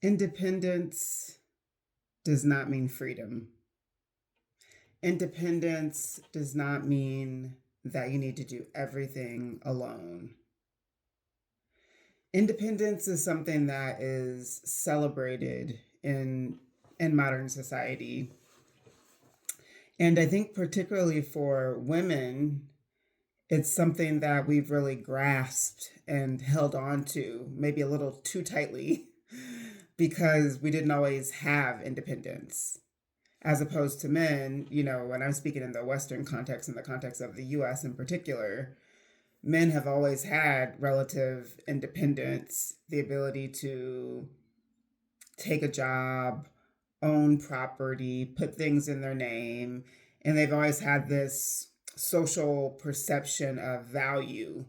Independence does not mean freedom. Independence does not mean that you need to do everything alone. Independence is something that is celebrated in modern society. And I think particularly for women, it's something that we've really grasped and held on to, maybe a little too tightly, because we didn't always have independence. As opposed to men, when I'm speaking in the Western context, in the context of the US in particular, men have always had relative independence, the ability to take a job, own property, put things in their name, and they've always had this social perception of value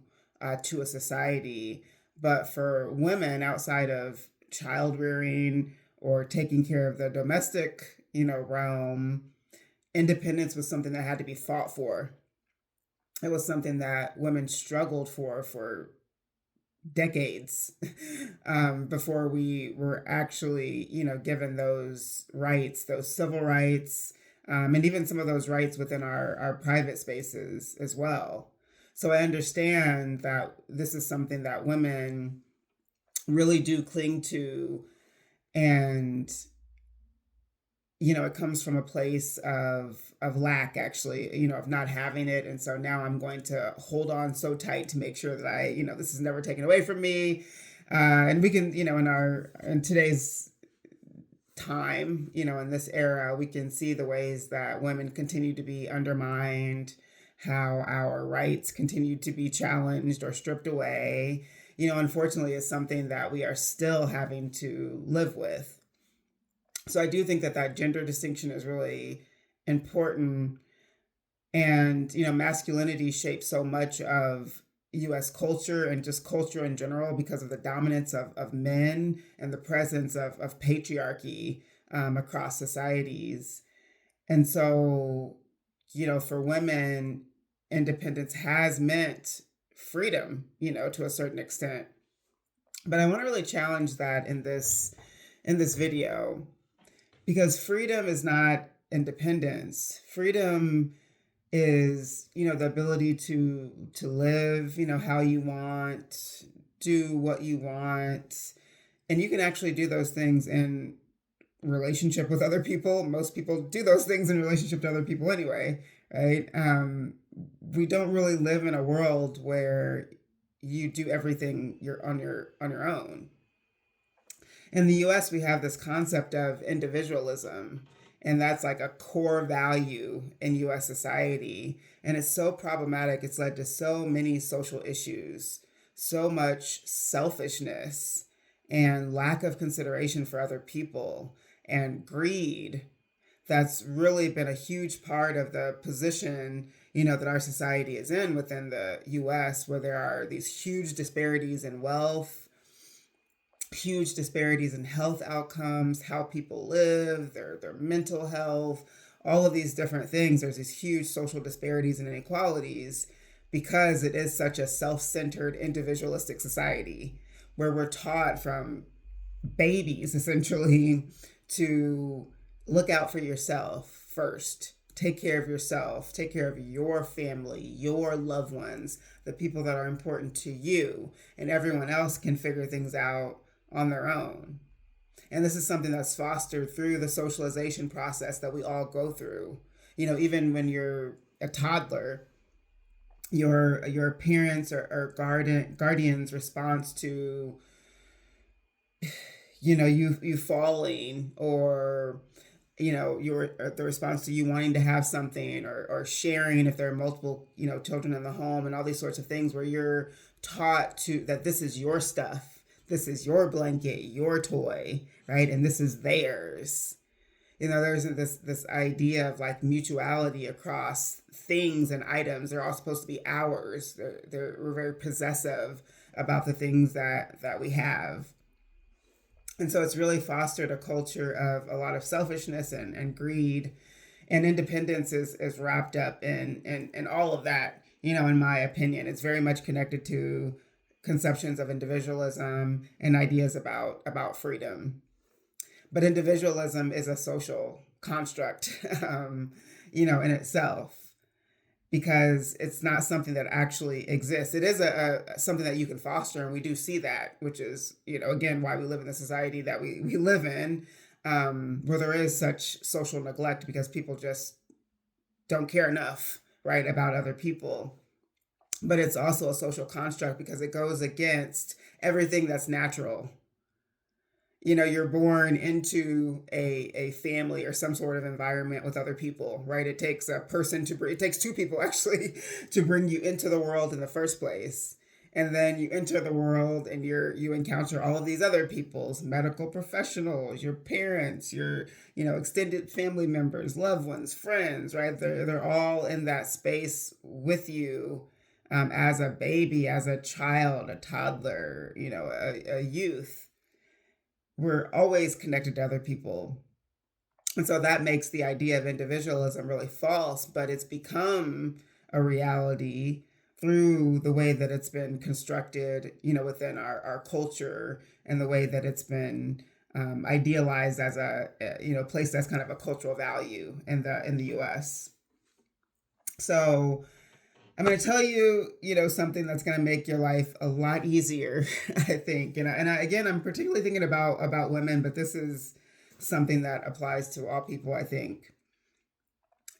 to a society. But for women, outside of child rearing or taking care of the domestic, realm, independence was something that had to be fought for. It was something that women struggled for decades before we were actually, given those rights, those civil rights, and even some of those rights within our private spaces as well. So I understand that this is something that women really do cling to, and it comes from a place of lack, actually, of not having it. And so now I'm going to hold on so tight to make sure that this is never taken away from me. And we can, in today's time, in this era, we can see the ways that women continue to be undermined, how our rights continue to be challenged or stripped away. Unfortunately, is something that we are still having to live with. So I do think that gender distinction is really important. And, masculinity shapes so much of US culture and just culture in general because of the dominance of men and the presence of patriarchy across societies. And so, for women, independence has meant freedom, to a certain extent. But I want to really challenge that in this video, because freedom is not independence. Freedom is, the ability to live, how you want, do what you want. And you can actually do those things in relationship with other people. Most people do those things in relationship to other people anyway, right? We don't really live in a world where you do everything you're on your own. In the US, we have this concept of individualism, and that's like a core value in US society. And it's so problematic. It's led to so many social issues, so much selfishness, and lack of consideration for other people, and greed. That's really been a huge part of the position, that our society is in within the US, where there are these huge disparities in wealth, huge disparities in health outcomes, how people live, their mental health, all of these different things. There's these huge social disparities and inequalities because it is such a self-centered, individualistic society where we're taught from babies essentially to look out for yourself first. Take care of yourself, take care of your family, your loved ones, the people that are important to you, and everyone else can figure things out on their own. And this is something that's fostered through the socialization process that we all go through. Even when you're a toddler, your parents or guardians' response to you falling, or your the response to you wanting to have something, or sharing if there are multiple children in the home, and all these sorts of things where you're taught to that this is your stuff, this is your blanket, your toy, right, and this is theirs. There's this idea of like mutuality across things and items. They're all supposed to be ours. We're very possessive about the things that we have. And so it's really fostered a culture of a lot of selfishness and greed, and independence is wrapped up in all of that. In my opinion, it's very much connected to conceptions of individualism and ideas about freedom. But individualism is a social construct, in itself, because it's not something that actually exists. It is a something that you can foster, and we do see that, which is, again, why we live in the society that we live in, where there is such social neglect because people just don't care enough, right, about other people. But it's also a social construct because it goes against everything that's natural. You're born into a family or some sort of environment with other people, right? It takes a person it takes two people actually to bring you into the world in the first place. And then you enter the world and you encounter all of these other people's medical professionals, your parents, your, extended family members, loved ones, friends, right? They're all in that space with you, as a baby, as a child, a toddler, a youth. We're always connected to other people. And so that makes the idea of individualism really false, but it's become a reality through the way that it's been constructed, within our culture, and the way that it's been idealized as a, place that's kind of a cultural value in the U.S. So I'm going to tell you, something that's going to make your life a lot easier, I think. Again, I'm particularly thinking about women, but this is something that applies to all people, I think.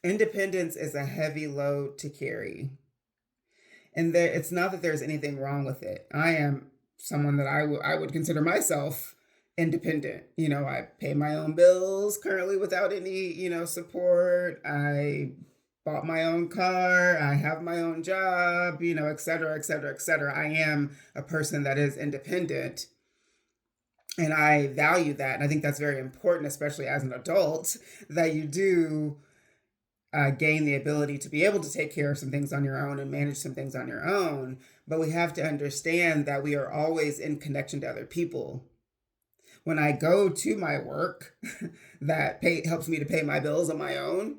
Independence is a heavy load to carry. And it's not that there's anything wrong with it. I am someone that I would consider myself independent. I pay my own bills currently without any, support. I bought my own car. I have my own job, et cetera, et cetera, et cetera. I am a person that is independent. And I value that. And I think that's very important, especially as an adult, that you do gain the ability to be able to take care of some things on your own and manage some things on your own. But we have to understand that we are always in connection to other people. When I go to my work that helps me to pay my bills on my own,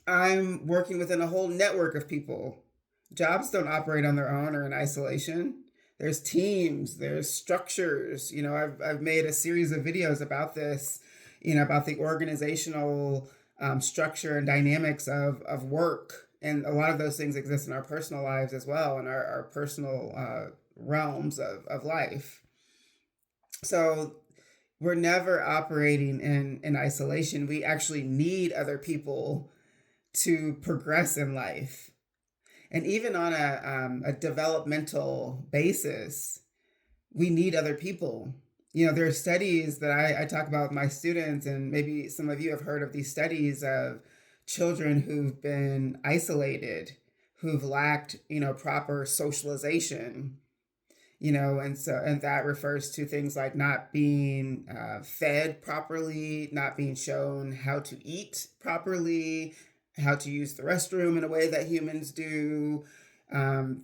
I'm working within a whole network of people. Jobs don't operate on their own or in isolation. There's teams, there's structures. I've made a series of videos about this, about the organizational structure and dynamics of work. And a lot of those things exist in our personal lives as well, in our personal realms of life. So we're never operating in isolation. We actually need other people to progress in life. And even on a developmental basis, we need other people. There are studies that I talk about with my students, and maybe some of you have heard of these studies of children who've been isolated, who've lacked, proper socialization, and that refers to things like not being fed properly, not being shown how to eat properly, how to use the restroom in a way that humans do.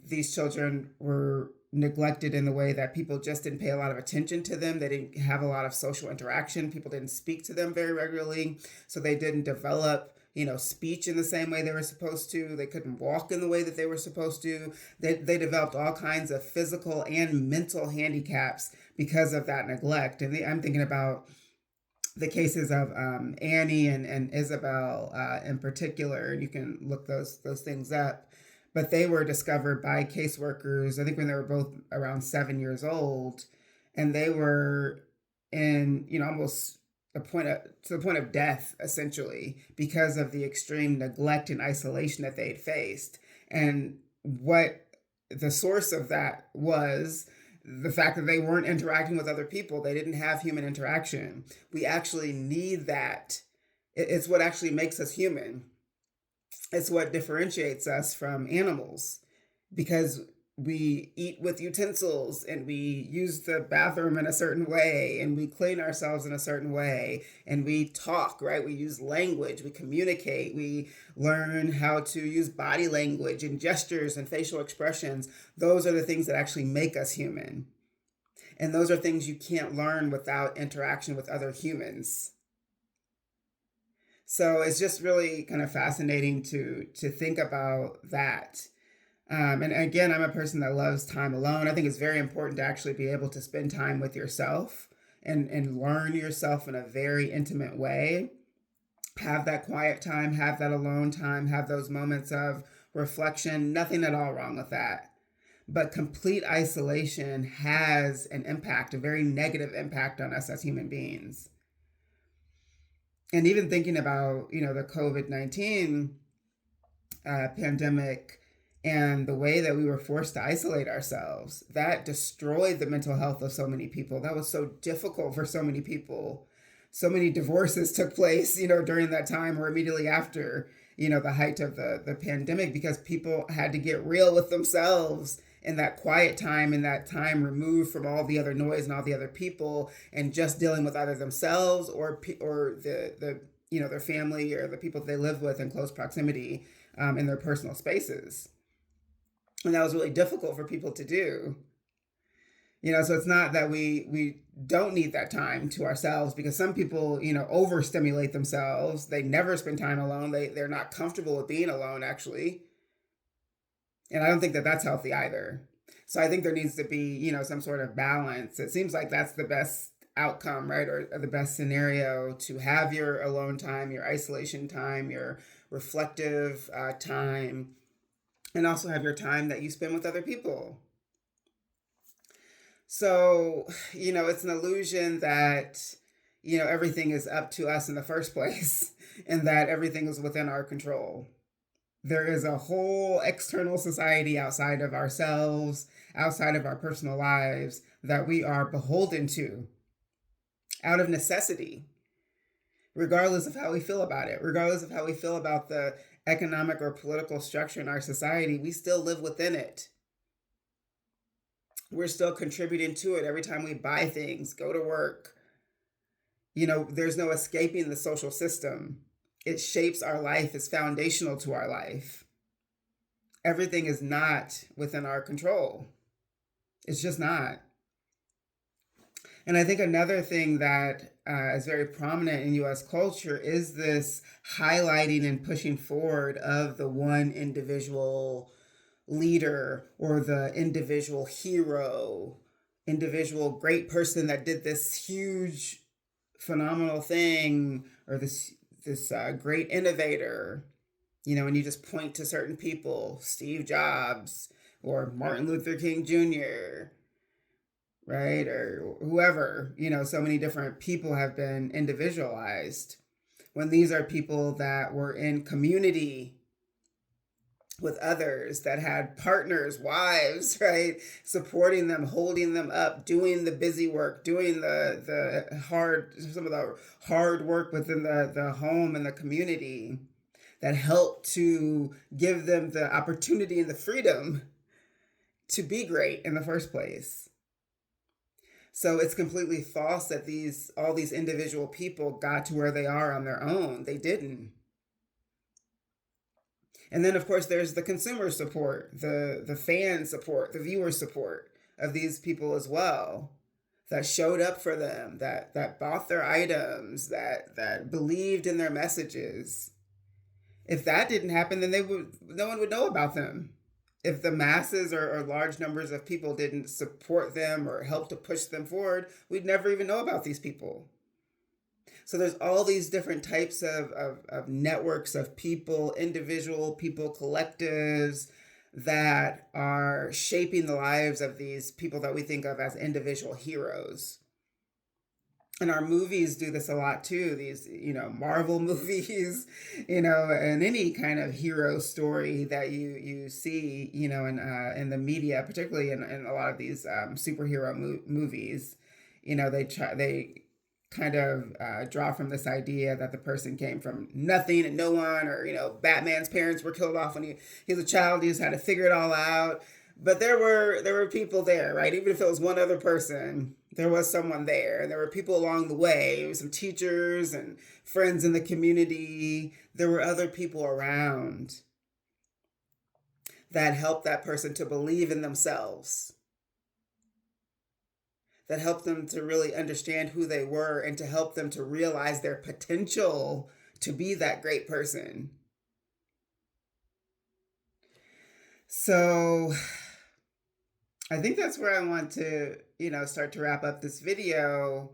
These children were neglected in the way that people just didn't pay a lot of attention to them. They didn't have a lot of social interaction. People didn't speak to them very regularly. So they didn't develop, speech in the same way they were supposed to. They couldn't walk in the way that they were supposed to. They developed all kinds of physical and mental handicaps because of that neglect. And I'm thinking about the cases of Annie and Isabel in particular, and you can look those things up. But they were discovered by caseworkers, I think, when they were both around 7 years old, and they were in, almost to the point of death, essentially, because of the extreme neglect and isolation that they had faced. And what the source of that was the fact that they weren't interacting with other people. They didn't have human interaction. We actually need that. It's what actually makes us human. It's what differentiates us from animals, because we eat with utensils and we use the bathroom in a certain way and we clean ourselves in a certain way and we talk, right? We use language, we communicate, we learn how to use body language and gestures and facial expressions. Those are the things that actually make us human. And those are things you can't learn without interaction with other humans. So it's just really kind of fascinating to think about that. And again, I'm a person that loves time alone. I think it's very important to actually be able to spend time with yourself and learn yourself in a very intimate way. Have that quiet time, have that alone time, have those moments of reflection. Nothing at all wrong with that. But complete isolation has an impact, a very negative impact on us as human beings. And even thinking about, the COVID-19 pandemic and the way that we were forced to isolate ourselves, that destroyed the mental health of so many people. That was so difficult for so many people. So many divorces took place, during that time or immediately after, the height of the pandemic, because people had to get real with themselves in that quiet time, in that time removed from all the other noise and all the other people, and just dealing with either themselves or their family or the people they live with in close proximity, in their personal spaces. And that was really difficult for people to do. So it's not that we don't need that time to ourselves, because some people, overstimulate themselves. They never spend time alone. They're not comfortable with being alone, actually. And I don't think that that's healthy either. So I think there needs to be, some sort of balance. It seems like that's the best outcome, right? Or the best scenario, to have your alone time, your isolation time, your reflective time, and also have your time that you spend with other people. So, it's an illusion that, everything is up to us in the first place and that everything is within our control. There is a whole external society outside of ourselves, outside of our personal lives, that we are beholden to out of necessity, regardless of how we feel about it, regardless of how we feel about the economic or political structure in our society. We still live within it. We're still contributing to it every time we buy things, go to work. There's no escaping the social system. It shapes our life, it's foundational to our life. Everything is not within our control. It's just not. And I think another thing that is very prominent in US culture is this highlighting and pushing forward of the one individual leader or the individual hero, individual great person that did this huge, phenomenal thing, or this great innovator, and you just point to certain people, Steve Jobs or Martin Luther King Jr., right? Or whoever, so many different people have been individualized, when these are people that were in community with others, that had partners, wives, right? Supporting them, holding them up, doing the busy work, doing some of the hard work within the home and the community, that helped to give them the opportunity and the freedom to be great in the first place. So it's completely false that all these individual people got to where they are on their own. They didn't. And then, of course, there's the consumer support, the fan support, the viewer support of these people as well, that showed up for them, that bought their items, that believed in their messages. If that didn't happen, then no one would know about them. If the masses or large numbers of people didn't support them or help to push them forward, we'd never even know about these people. So there's all these different types of networks of people, individual people, collectives, that are shaping the lives of these people that we think of as individual heroes. And our movies do this a lot too. These, Marvel movies, and any kind of hero story that you see, in the media, particularly in a lot of these superhero movies, they kind of draw from this idea that the person came from nothing and no one, or Batman's parents were killed off when he was a child. He just had to figure it all out. But there were people there, right? Even if it was one other person, there was someone there. And there were people along the way. There were some teachers and friends in the community. There were other people around that helped that person to believe in themselves, that helped them to really understand who they were and to help them to realize their potential to be that great person. So I think that's where I want to, start to wrap up this video.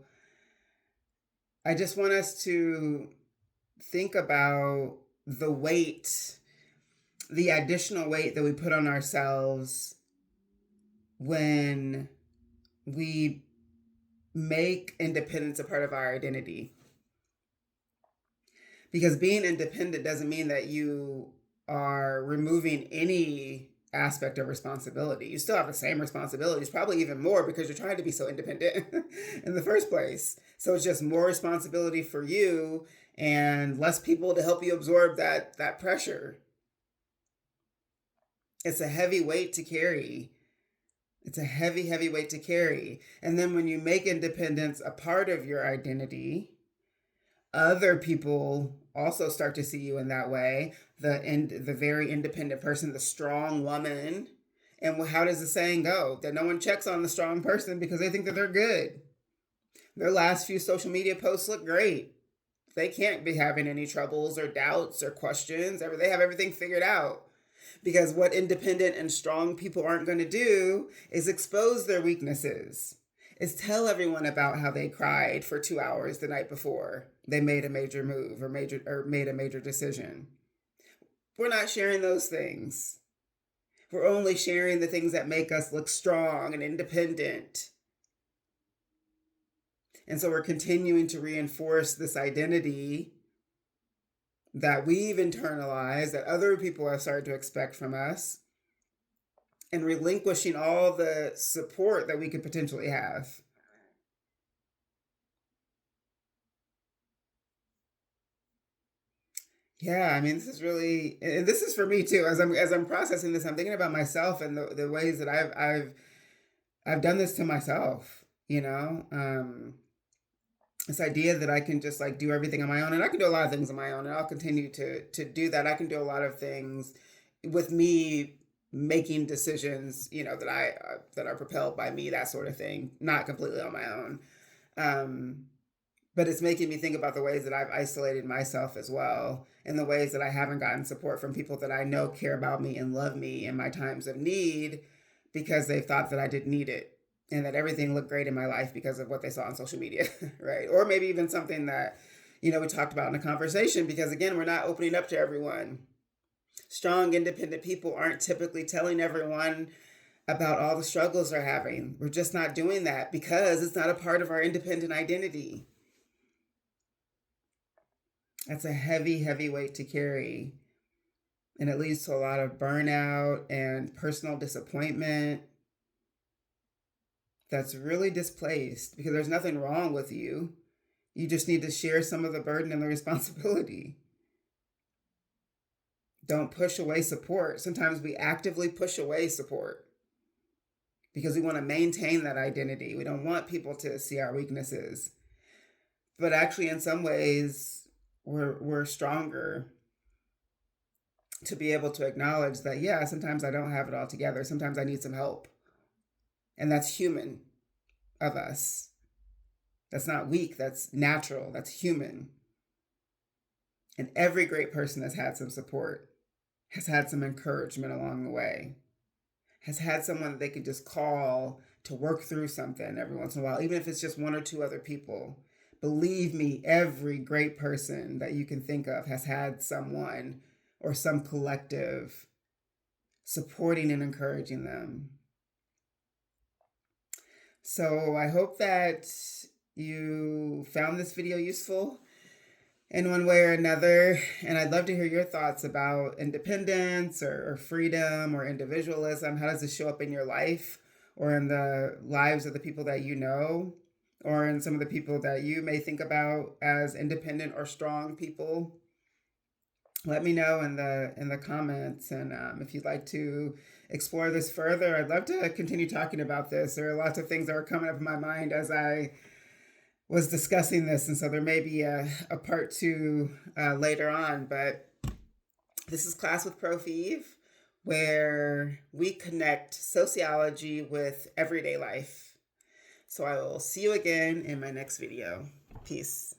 I just want us to think about the weight, the additional weight that we put on ourselves when we make independence a part of our identity. Because being independent doesn't mean that you are removing any aspect of responsibility. You still have the same responsibilities, probably even more because you're trying to be so independent in the first place. So it's just more responsibility for you and less people to help you absorb that pressure. It's a heavy weight to carry. It's a heavy, heavy weight to carry. And then when you make independence a part of your identity, other people also start to see you in that way. The very independent person, the strong woman. And how does the saying go? That no one checks on the strong person because they think that they're good. Their last few social media posts look great. They can't be having any troubles or doubts or questions. They have everything figured out. Because what independent and strong people aren't going to do is expose their weaknesses, is tell everyone about how they cried for 2 hours the night before they made a major move or made a major decision. We're not sharing those things. We're only sharing the things that make us look strong and independent. And so we're continuing to reinforce this identity that we've internalized, that other people have started to expect from us, and relinquishing all the support that we could potentially have. Yeah, I mean, this is really, and this is for me too. As I'm processing this, I'm thinking about myself and the ways that I've done this to myself. This idea that I can just like do everything on my own, and I can do a lot of things on my own, and I'll continue to do that. I can do a lot of things with me making decisions, that are propelled by me, that sort of thing, not completely on my own. Um, but it's making me think about the ways that I've isolated myself as well, and the ways that I haven't gotten support from people that I know care about me and love me in my times of need because they thought that I didn't need it and that everything looked great in my life because of what they saw on social media, right? Or maybe even something that, we talked about in a conversation because, again, we're not opening up to everyone. Strong, independent people aren't typically telling everyone about all the struggles they're having. We're just not doing that because it's not a part of our independent identity. That's a heavy, heavy weight to carry. And it leads to a lot of burnout and personal disappointment that's really displaced because there's nothing wrong with you. You just need to share some of the burden and the responsibility. Don't push away support. Sometimes we actively push away support because we want to maintain that identity. We don't want people to see our weaknesses. But actually, in some ways, we're stronger to be able to acknowledge that, yeah, sometimes I don't have it all together. Sometimes I need some help. And that's human of us. That's not weak. That's natural. That's human. And every great person has had some support, has had some encouragement along the way, has had someone that they can just call to work through something every once in a while, even if it's just one or two other people. Believe me, every great person that you can think of has had someone or some collective supporting and encouraging them. So I hope that you found this video useful in one way or another. And I'd love to hear your thoughts about independence or freedom or individualism. How does this show up in your life or in the lives of the people that you know, or in some of the people that you may think about as independent or strong people? Let me know in the comments, and if you'd like to explore this further, I'd love to continue talking about this. There are lots of things that are coming up in my mind as I was discussing this, and so there may be a part two later on. But this is Class with Prof. Eve, where we connect sociology with everyday life. So I will see you again in my next video. Peace.